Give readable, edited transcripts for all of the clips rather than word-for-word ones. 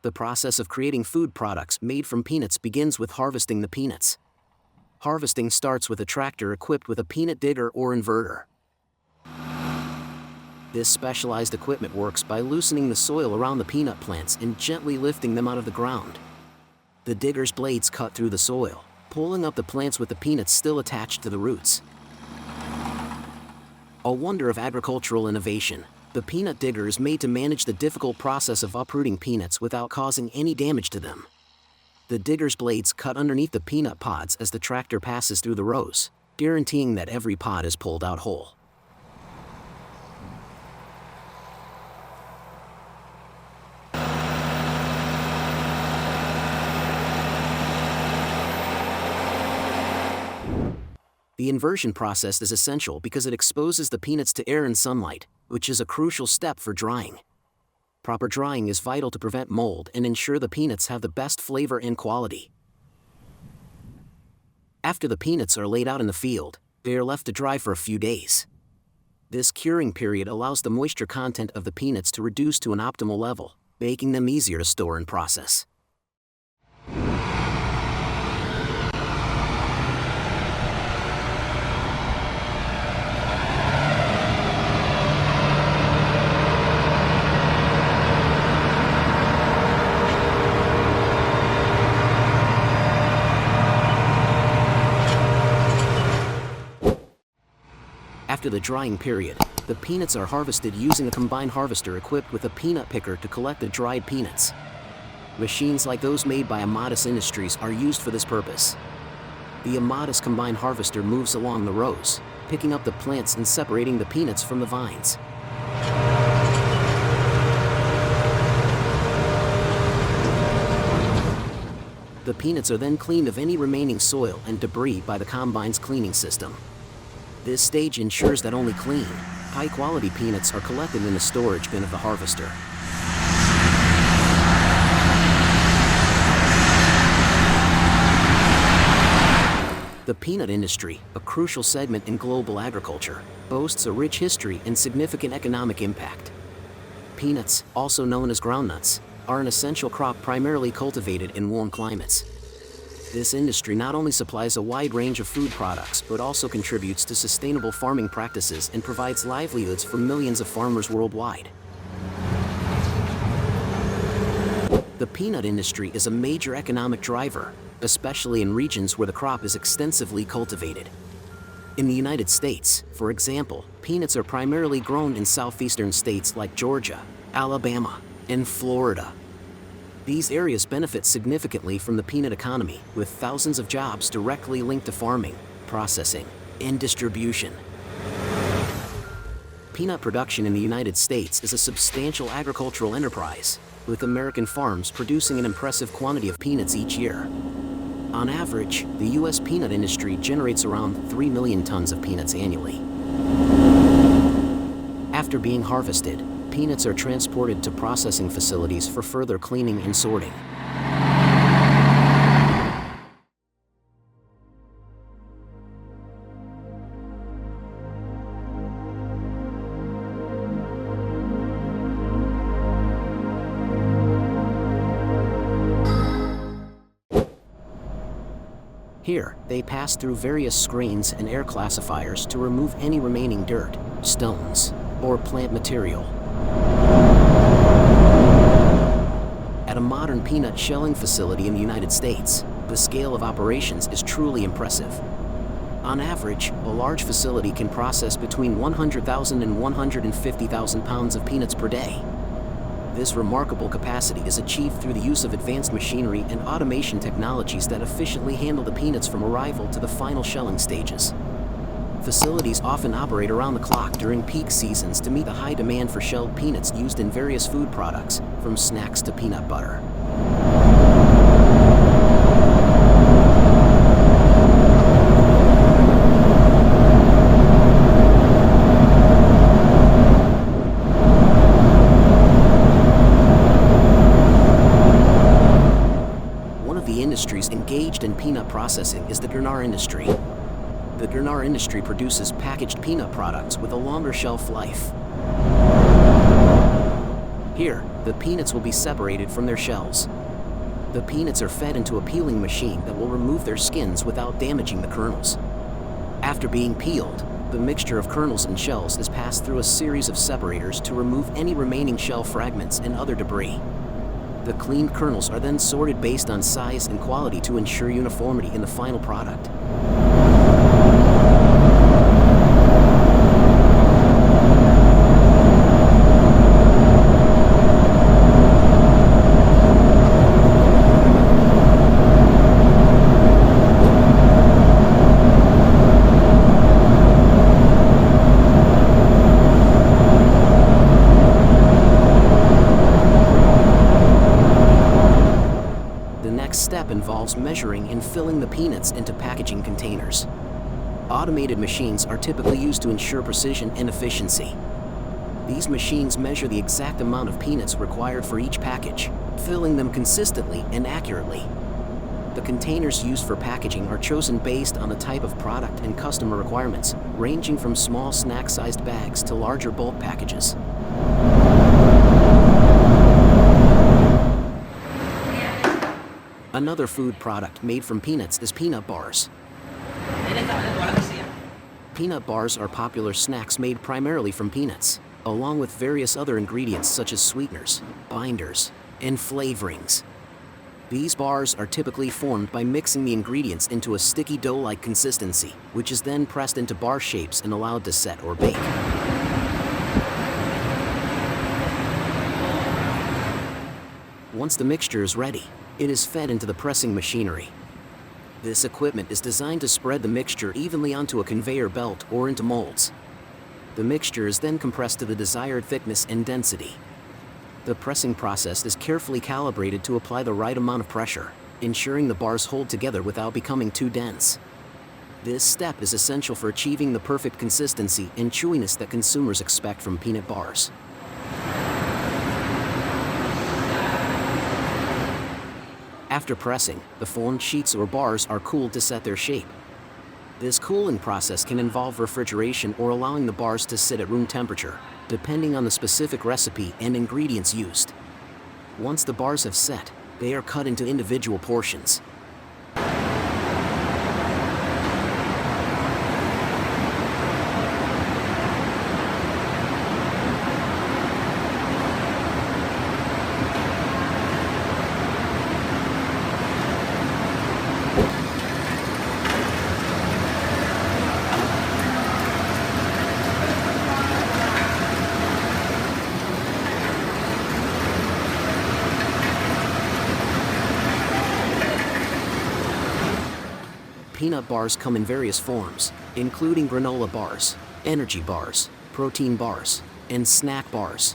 The process of creating food products made from peanuts begins with harvesting the peanuts. Harvesting starts with a tractor equipped with a peanut digger or inverter. This specialized equipment works by loosening the soil around the peanut plants and gently lifting them out of the ground. The digger's blades cut through the soil, pulling up the plants with the peanuts still attached to the roots. A wonder of agricultural innovation, the peanut digger is made to manage the difficult process of uprooting peanuts without causing any damage to them. The digger's blades cut underneath the peanut pods as the tractor passes through the rows, guaranteeing that every pod is pulled out whole. The inversion process is essential because it exposes the peanuts to air and sunlight, which is a crucial step for drying. Proper drying is vital to prevent mold and ensure the peanuts have the best flavor and quality. After the peanuts are laid out in the field, they are left to dry for a few days. This curing period allows the moisture content of the peanuts to reduce to an optimal level, making them easier to store and process. After the drying period, the peanuts are harvested using a combine harvester equipped with a peanut picker to collect the dried peanuts. Machines like those made by Amatis Industries are used for this purpose. The Amatis combine harvester moves along the rows, picking up the plants and separating the peanuts from the vines. The peanuts are then cleaned of any remaining soil and debris by the combine's cleaning system. This stage ensures that only clean, high-quality peanuts are collected in the storage bin of the harvester. The peanut industry, a crucial segment in global agriculture, boasts a rich history and significant economic impact. Peanuts, also known as groundnuts, are an essential crop primarily cultivated in warm climates. This industry not only supplies a wide range of food products but also contributes to sustainable farming practices and provides livelihoods for millions of farmers worldwide. The peanut industry is a major economic driver, especially in regions where the crop is extensively cultivated. In the United States, for example, peanuts are primarily grown in southeastern states like Georgia, Alabama, and Florida. These areas benefit significantly from the peanut economy, with thousands of jobs directly linked to farming, processing, and distribution. Peanut production in the United States is a substantial agricultural enterprise, with American farms producing an impressive quantity of peanuts each year. On average, the U.S. peanut industry generates around 3 million tons of peanuts annually. After being harvested, peanuts are transported to processing facilities for further cleaning and sorting. Here, they pass through various screens and air classifiers to remove any remaining dirt, stones, or plant material. At a modern peanut shelling facility in the United States, the scale of operations is truly impressive. On average, a large facility can process between 100,000 and 150,000 pounds of peanuts per day. This remarkable capacity is achieved through the use of advanced machinery and automation technologies that efficiently handle the peanuts from arrival to the final shelling stages. Facilities often operate around the clock during peak seasons to meet the high demand for shelled peanuts used in various food products, from snacks to peanut butter. One of the industries engaged in peanut processing is the Gurnar industry. The Gurnar industry produces packaged peanut products with a longer shelf life. Here, the peanuts will be separated from their shells. The peanuts are fed into a peeling machine that will remove their skins without damaging the kernels. After being peeled, the mixture of kernels and shells is passed through a series of separators to remove any remaining shell fragments and other debris. The cleaned kernels are then sorted based on size and quality to ensure uniformity in the final product. The next step involves measuring and filling the peanuts into packaging containers. Automated machines are typically used to ensure precision and efficiency. These machines measure the exact amount of peanuts required for each package, filling them consistently and accurately. The containers used for packaging are chosen based on the type of product and customer requirements, ranging from small snack-sized bags to larger bulk packages. Another food product made from peanuts is peanut bars. Peanut bars are popular snacks made primarily from peanuts, along with various other ingredients such as sweeteners, binders, and flavorings. These bars are typically formed by mixing the ingredients into a sticky dough-like consistency, which is then pressed into bar shapes and allowed to set or bake. Once the mixture is ready, it is fed into the pressing machinery. This equipment is designed to spread the mixture evenly onto a conveyor belt or into molds. The mixture is then compressed to the desired thickness and density. The pressing process is carefully calibrated to apply the right amount of pressure, ensuring the bars hold together without becoming too dense. This step is essential for achieving the perfect consistency and chewiness that consumers expect from peanut bars. After pressing, the formed sheets or bars are cooled to set their shape. This cooling process can involve refrigeration or allowing the bars to sit at room temperature, depending on the specific recipe and ingredients used. Once the bars have set, they are cut into individual portions. Peanut bars come in various forms, including granola bars, energy bars, protein bars, and snack bars.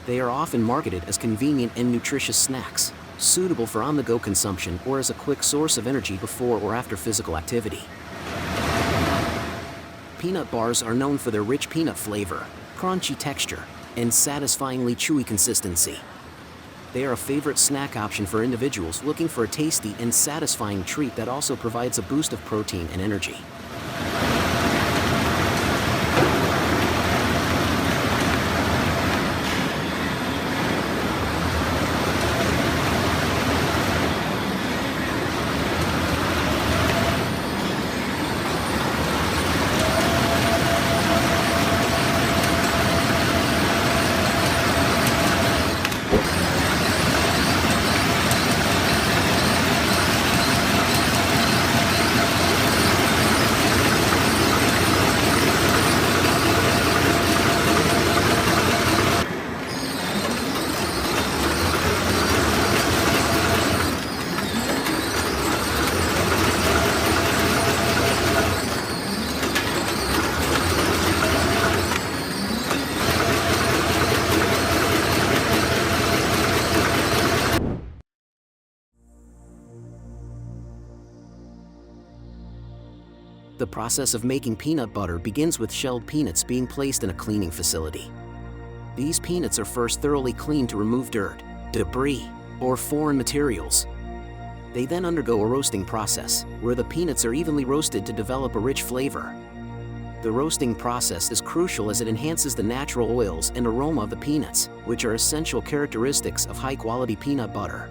They are often marketed as convenient and nutritious snacks, suitable for on-the-go consumption or as a quick source of energy before or after physical activity. Peanut bars are known for their rich peanut flavor, crunchy texture, and satisfyingly chewy consistency. They are a favorite snack option for individuals looking for a tasty and satisfying treat that also provides a boost of protein and energy. The process of making peanut butter begins with shelled peanuts being placed in a cleaning facility. These peanuts are first thoroughly cleaned to remove dirt, debris, or foreign materials. They then undergo a roasting process, where the peanuts are evenly roasted to develop a rich flavor. The roasting process is crucial as it enhances the natural oils and aroma of the peanuts, which are essential characteristics of high-quality peanut butter.